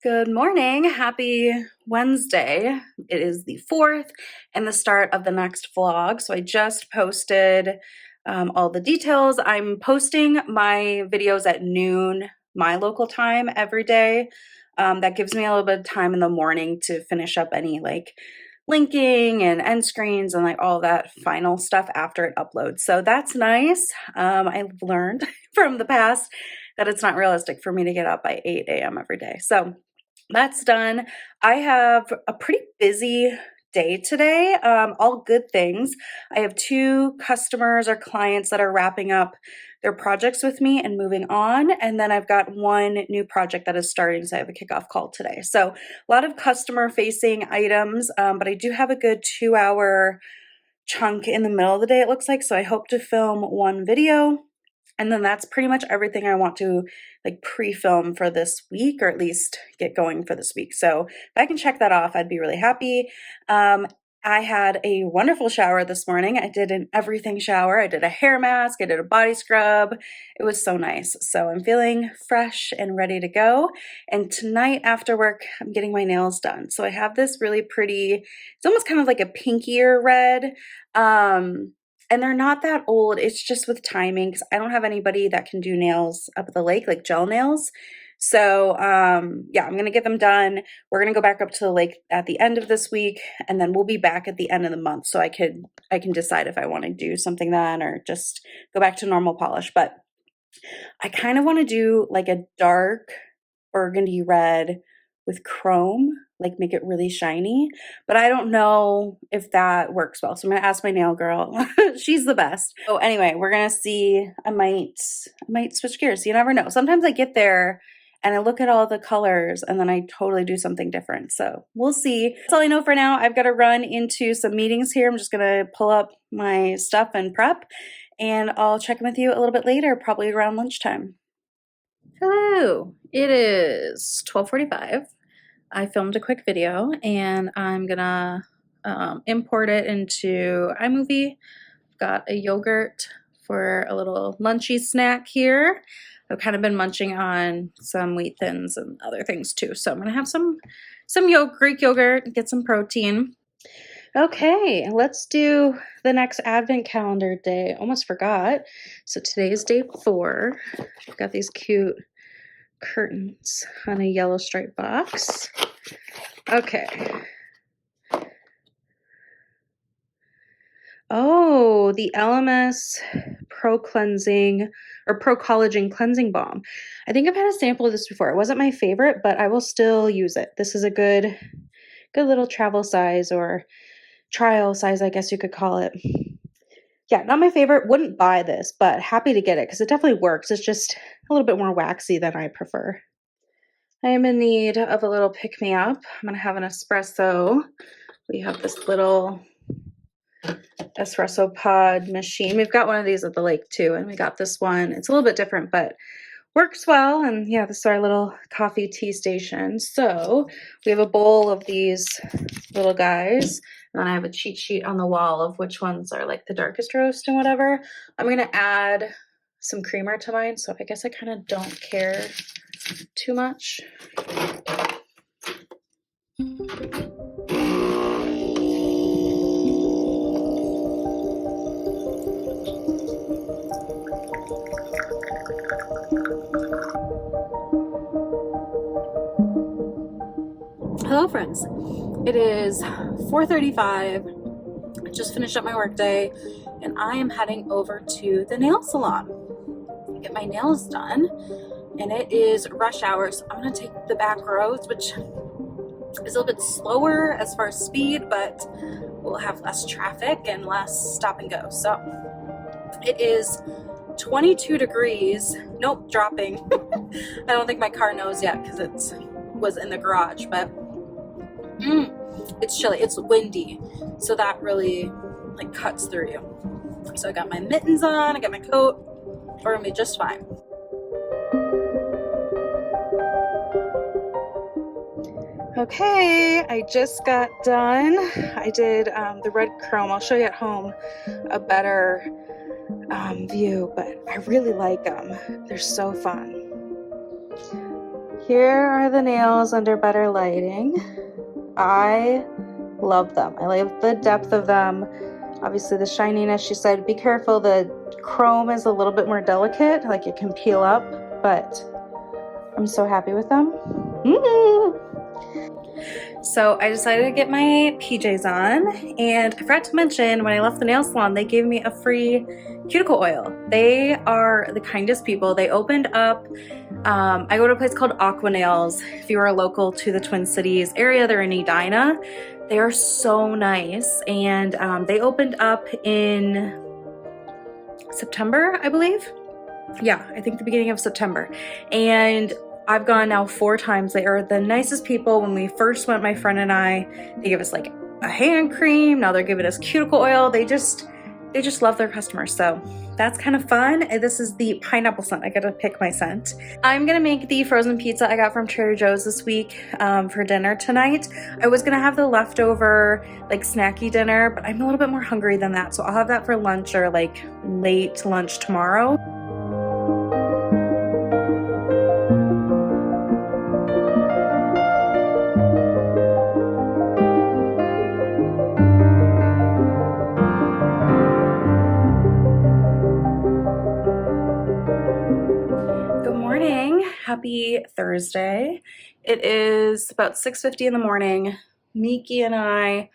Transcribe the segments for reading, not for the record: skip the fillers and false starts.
Good morning. Happy Wednesday. It is the 4th and the start of the next vlog. So I just posted all the details. I'm posting my videos at noon, my local time every day. That gives me a little bit of time in the morning to finish up any linking and end screens and all that final stuff after it uploads. So that's nice. I've learned from the past that it's not realistic for me to get up by 8 a.m. every day. So that's done. I have a pretty busy day today, all good things. I have 2 customers or clients that are wrapping up their projects with me and moving on. And then I've got 1 new project that is starting, so I have a kickoff call today. So a lot of customer facing items, but I do have a good 2-hour chunk in the middle of the day, it looks like. So I hope to film 1 video. And then that's pretty much everything I want to pre-film for this week, or at least get going for this week. So if I can check that off, I'd be really happy. I had a wonderful shower this morning. I did an everything shower. I did a hair mask. I did a body scrub. It was so nice. So I'm feeling fresh and ready to go. And tonight after work, I'm getting my nails done. So I have this really pretty, it's almost kind of like a pinkier red. And they're not that old. It's just with timing, because I don't have anybody that can do nails up at the lake, like gel nails. So yeah, I'm gonna get them done. We're gonna go back up to the lake at the end of this week, and then we'll be back at the end of the month. So I can decide if I want to do something then or just go back to normal polish. But I kind of want to do a dark burgundy red with chrome, make it really shiny, but I don't know if that works well. So I'm gonna ask my nail girl. She's the best. So anyway, we're gonna see. I might switch gears. You never know. Sometimes I get there and I look at all the colors and then I totally do something different. So we'll see. That's all I know for now. I've got to run into some meetings here. I'm just gonna pull up my stuff and prep, and I'll check in with you a little bit later, probably around lunchtime. Hello, it is 12:45. I filmed a quick video and I'm gonna import it into iMovie. I've got a yogurt for a little lunchy snack here. I've kind of been munching on some wheat thins and other things too. So I'm gonna have some Greek yogurt and get some protein. Okay, let's do the next advent calendar day. Almost forgot. So today is day 4. I've got these cute curtains on a yellow stripe box. Okay. Oh, the LMS Pro Cleansing or Pro Collagen Cleansing Balm. I think I've had a sample of this before. It wasn't my favorite, but I will still use it. This is a good little travel size, or trial size, I guess you could call it. Yeah, not my favorite. Wouldn't buy this, but happy to get it because it definitely works. It's just a little bit more waxy than I prefer. I am in need of a little pick-me-up. I'm going to have an espresso. We have this little espresso pod machine. We've got one of these at the lake too, and we got this one. It's a little bit different, but works well. And yeah, this is our little coffee tea station. So we have a bowl of these little guys, and then I have a cheat sheet on the wall of which ones are the darkest roast and whatever. I'm going to add some creamer to mine, so I guess I kind of don't care too much. Hello friends, it is 4:35. I just finished up my workday and I am heading over to the nail salon to get my nails done, and it is rush hour, so I'm going to take the back roads, which is a little bit slower as far as speed, but we'll have less traffic and less stop and go. So it is 22 degrees. Nope, dropping. I don't think my car knows yet because it was in the garage, but it's chilly, it's windy, so that really cuts through you. So I got my mittens on, I got my coat. We're gonna be just fine. Okay, I just got done. I did the red chrome. I'll show you at home a better view, but I really like them. They're so fun. Here are the nails under better lighting. I love them. I love the depth of them. Obviously the shininess, she said, be careful, the chrome is a little bit more delicate, like it can peel up, but I'm so happy with them. So I decided to get my PJs on, and I forgot to mention when I left the nail salon, they gave me a free cuticle oil. They are the kindest people. They opened up, I go to a place called Aqua Nails. If you are local to the Twin Cities area, they're in Edina. They are so nice, and they opened up in September, I believe. Yeah, I think the beginning of September. And I've gone now 4 times. They are the nicest people. When we first went, my friend and I, they gave us like a hand cream. Now they're giving us cuticle oil. They just love their customers. So that's kind of fun. And this is the pineapple scent. I gotta pick my scent. I'm gonna make the frozen pizza I got from Trader Joe's this week for dinner tonight. I was gonna have the leftover like snacky dinner, but I'm a little bit more hungry than that. So I'll have that for lunch or like late lunch tomorrow. Happy Thursday. It is about 6:50 in the morning. Meeko and I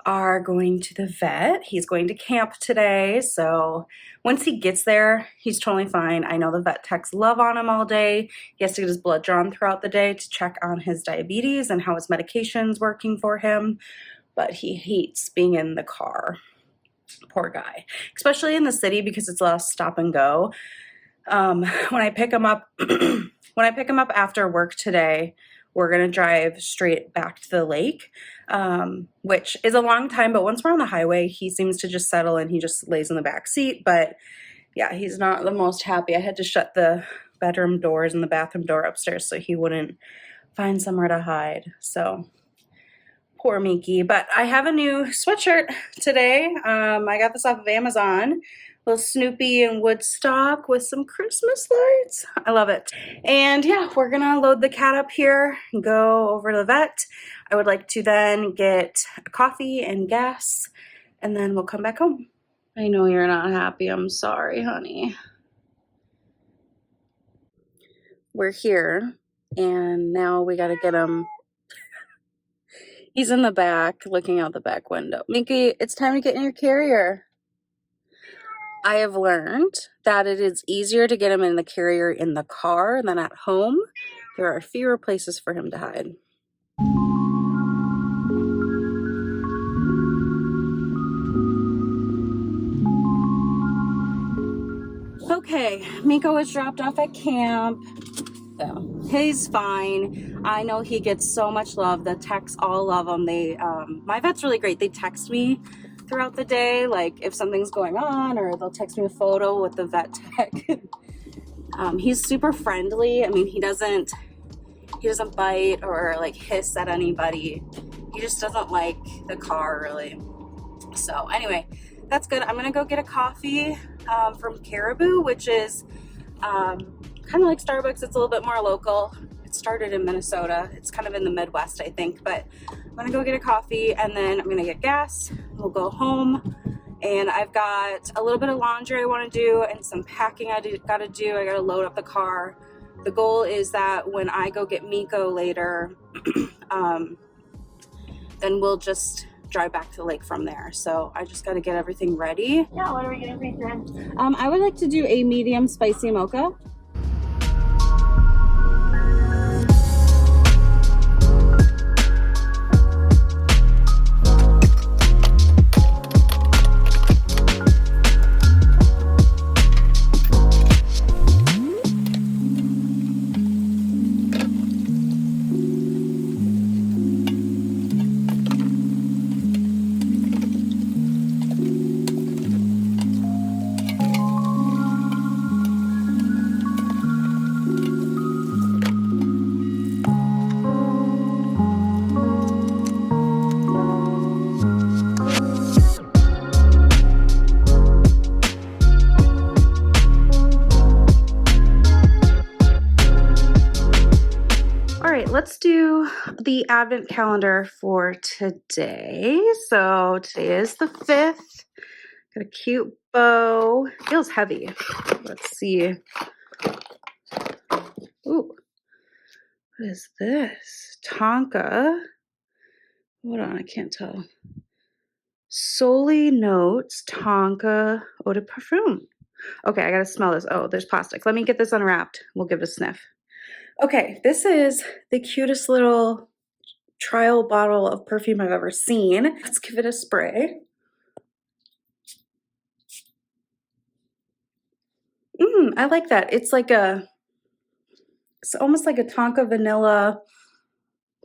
are going to the vet. He's going to camp today, so once he gets there, he's totally fine. I know the vet techs love on him all day. He has to get his blood drawn throughout the day to check on his diabetes and how his medication's working for him, but he hates being in the car. Poor guy, especially in the city because it's less stop and go. When I pick him up when I pick him up after work today, we're gonna drive straight back to the lake, which is a long time, but once we're on the highway, he seems to just settle and he just lays in the back seat. But yeah, he's not the most happy. I had to shut the bedroom doors and the bathroom door upstairs so he wouldn't find somewhere to hide. So poor Meeko. But I have a new sweatshirt today. I got this off of Amazon. Little Snoopy and Woodstock with some Christmas lights. I love it. And yeah, we're gonna load the cat up here and go over to the vet. I would like to then get a coffee and gas, and then we'll come back home. I know you're not happy. I'm sorry, honey. We're here, and now we gotta get him. He's in the back, looking out the back window. Meeko, it's time to get in your carrier. I have learned that it is easier to get him in the carrier in the car than at home. There are fewer places for him to hide. Okay, Meeko was dropped off at camp. So he's fine. I know he gets so much love. The techs all love him. My vet's really great. They text me throughout the day, like if something's going on, or they'll text me a photo with the vet tech. He's super friendly. I mean, he doesn't bite or like hiss at anybody. He just doesn't like the car really. So anyway, that's good. I'm gonna go get a coffee from Caribou, which is kind of like Starbucks. It's a little bit more local. It started in Minnesota. It's kind of in the Midwest, I think, but I'm gonna go get a coffee and then I'm gonna get gas. We'll go home, and I've got a little bit of laundry I want to do and some packing I gotta do. I gotta load up the car. The goal is that when I go get Meeko later, then we'll just drive back to the lake from there. So I just got to get everything ready. Yeah, what are we gonna feature? I would like to do a medium spicy mocha. let's do the advent calendar for today. So today is the 5th. Got a cute bow. Feels heavy. Let's see. Ooh, what is this? Tonka. Hold on, I can't tell. Solely Notes Tonka Eau de Parfum. Okay, I gotta smell this. Oh, there's plastic. Let me get this unwrapped. We'll give it a sniff. Okay, this is the cutest little trial bottle of perfume I've ever seen. Let's give it a spray. I like that. It's almost like a Tonka vanilla,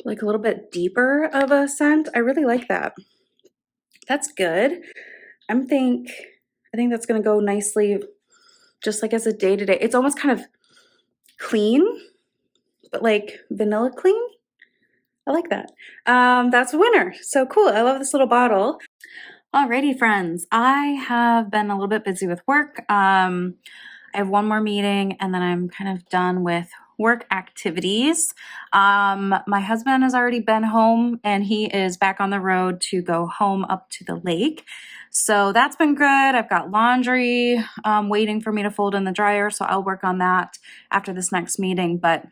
like a little bit deeper of a scent. I really like that. That's good. I think that's gonna go nicely just like as a day-to-day. It's almost kind of clean, but like vanilla clean. I like that. That's a winner. So cool. I love this little bottle. Alrighty, friends. I have been a little bit busy with work. I have one more meeting and then I'm kind of done with work activities. My husband has already been home and he is back on the road to go home up to the lake. So that's been good. I've got laundry waiting for me to fold in the dryer. So I'll work on that after this next meeting. But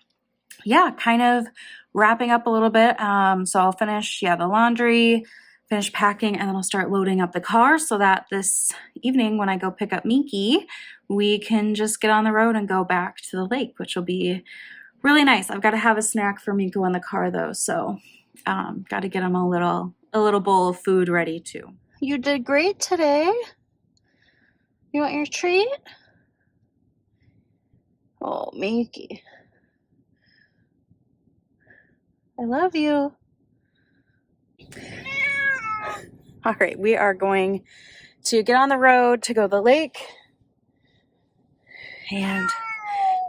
yeah, kind of wrapping up a little bit. So I'll finish, the laundry, finish packing, and then I'll start loading up the car so that this evening when I go pick up Meeko, we can just get on the road and go back to the lake, which will be really nice. I've got to have a snack for Meeko in the car though, so got to get him a little bowl of food ready too. You did great today. You want your treat? Oh, Meeko. I love you. All right, we are going to get on the road to go to the lake. And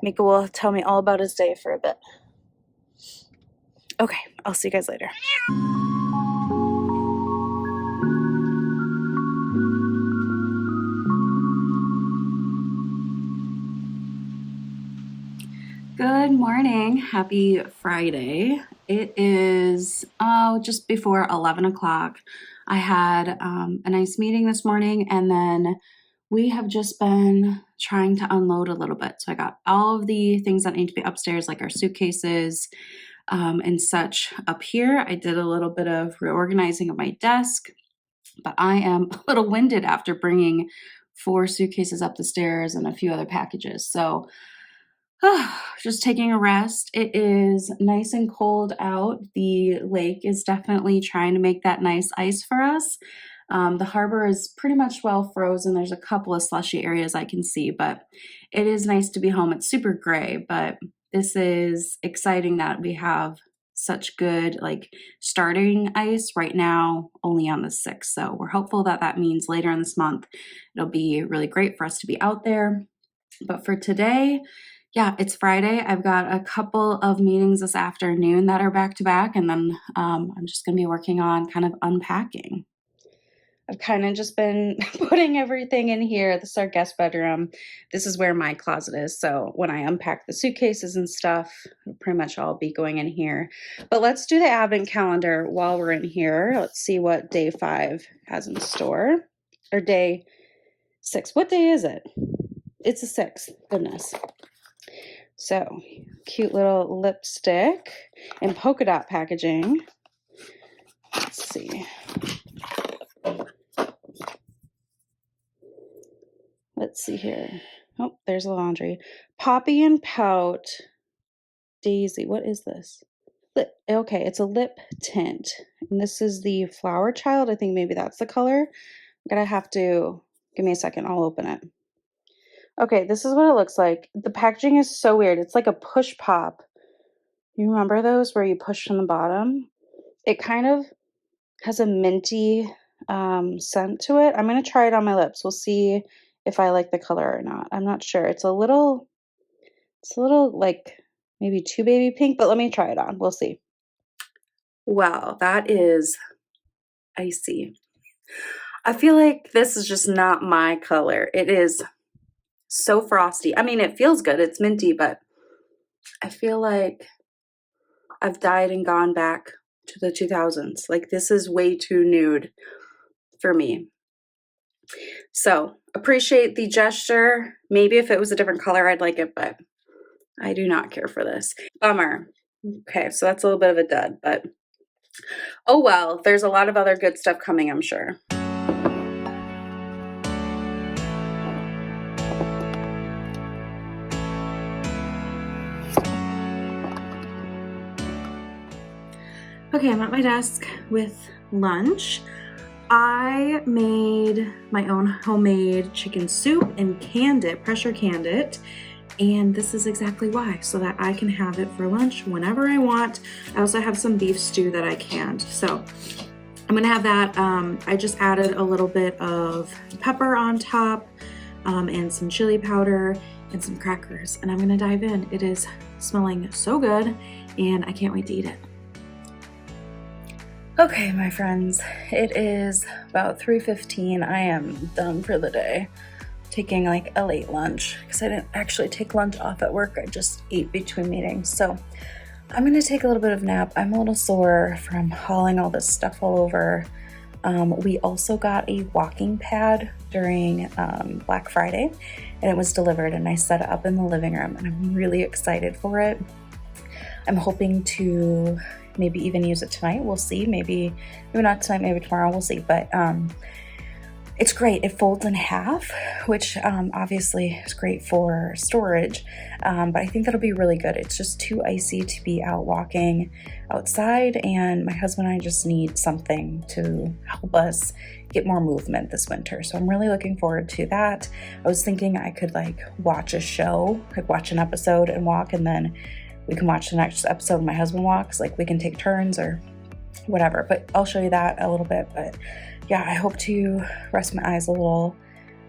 Meeko will tell me all about his day for a bit. Okay, I'll see you guys later. Good morning. Happy Friday. It is just before 11 o'clock. I had a nice meeting this morning and then we have just been trying to unload a little bit. So I got all of the things that need to be upstairs, like our suitcases and such up here. I did a little bit of reorganizing of my desk, but I am a little winded after bringing 4 suitcases up the stairs and a few other packages. So just taking a rest. It is nice and cold out. The lake is definitely trying to make that nice ice for us. The harbor is pretty much well frozen. There's a couple of slushy areas I can see, but it is nice to be home. It's super gray, but this is exciting that we have such good starting ice right now, only on the 6th. So we're hopeful that that means later in this month, it'll be really great for us to be out there. But for today, it's Friday. I've got a couple of meetings this afternoon that are back to back, and then I'm just going to be working on kind of unpacking. I've kind of just been putting everything in here. This is our guest bedroom. This is where my closet is. So when I unpack the suitcases and stuff, it'll pretty much all be going in here. But let's do the advent calendar while we're in here. Let's see what day 5 has in store. Or day 6. What day is it? It's the 6th. Goodness. So, cute little lipstick in polka dot packaging. Let's see. Let's see here. Oh, there's the laundry. Poppy and Pout Daisy. What is this? Okay, it's a lip tint. And this is the Flower Child. I think maybe that's the color. I'm going to have to, give me a second. I'll open it. Okay, this is what it looks like. The packaging is so weird. It's like a push pop. You remember those where you push from the bottom? It kind of has a minty scent to it. I'm going to try it on my lips. We'll see if I like the color or not. I'm not sure. It's a little like maybe too baby pink, but let me try it on. We'll see. Wow, that is icy. I feel like this is just not my color. It is so frosty. I mean, it feels good. It's minty, but I feel like I've died and gone back to the 2000s. Like, this is way too nude for me. So appreciate the gesture. Maybe if it was a different color, I'd like it, but I do not care for this. Bummer. Okay, so that's a little bit of a dud, but oh well, there's a lot of other good stuff coming, I'm sure. Okay, I'm at my desk with lunch. I made my own homemade chicken soup and canned it, pressure canned it. And this is exactly why, so that I can have it for lunch whenever I want. I also have some beef stew that I canned. So I'm gonna have that. I just added a little bit of pepper on top and some chili powder and some crackers. And I'm gonna dive in. It is smelling so good and I can't wait to eat it. Okay, my friends, it is about 3:15. I am done for the day. Taking like a late lunch because I didn't actually take lunch off at work. I just ate between meetings. So I'm gonna take a little bit of nap. I'm a little sore from hauling all this stuff all over. We also got a walking pad during Black Friday and it was delivered and I set it up in the living room and I'm really excited for it. I'm hoping to maybe even use it tonight. We'll see. Maybe not tonight, maybe tomorrow. We'll see. But it's great. It folds in half, which obviously is great for storage. But I think that'll be really good. It's just too icy to be out walking outside. And my husband and I just need something to help us get more movement this winter. So I'm really looking forward to that. I was thinking I could like watch a show, like watch an episode and walk, and then we can watch the next episode. My husband walks, like we can take turns or whatever, but I'll show you that a little bit. But yeah, I hope to rest my eyes a little.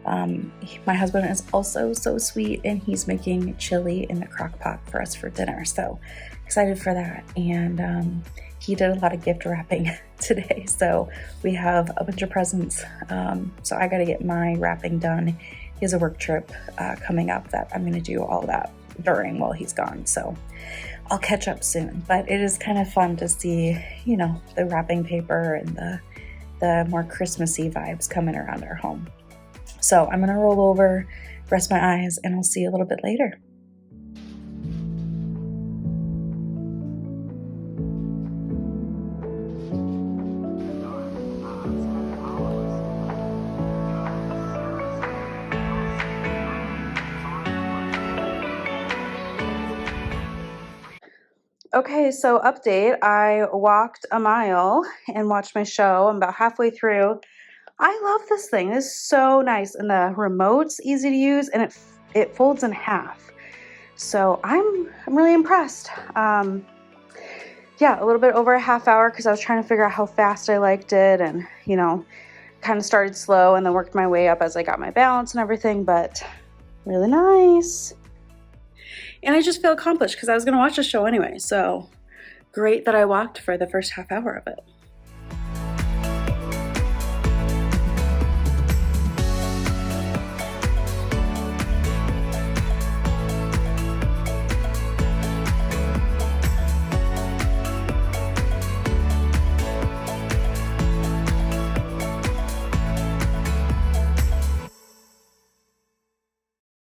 My husband is also so sweet and he's making chili in the crock pot for us for dinner. So excited for that. And he did a lot of gift wrapping today. So we have a bunch of presents. So I got to get my wrapping done. He has a work trip coming up that I'm going to do all that during while he's gone. So I'll catch up soon, but it is kind of fun to see, you know, the wrapping paper and the more Christmassy vibes coming around our home. So I'm going to roll over, rest my eyes, and I'll see you a little bit later. Okay, so update. I walked a mile and watched my show. I'm about halfway through. I love this thing. It's so nice, and the remote's easy to use, and it folds in half. So I'm really impressed. Yeah, a little bit over a half hour because I was trying to figure out how fast I liked it, and you know, kind of started slow and then worked my way up as I got my balance and everything. But really nice. And I just feel accomplished because I was going to watch the show anyway. So great that I walked for the first half hour of it.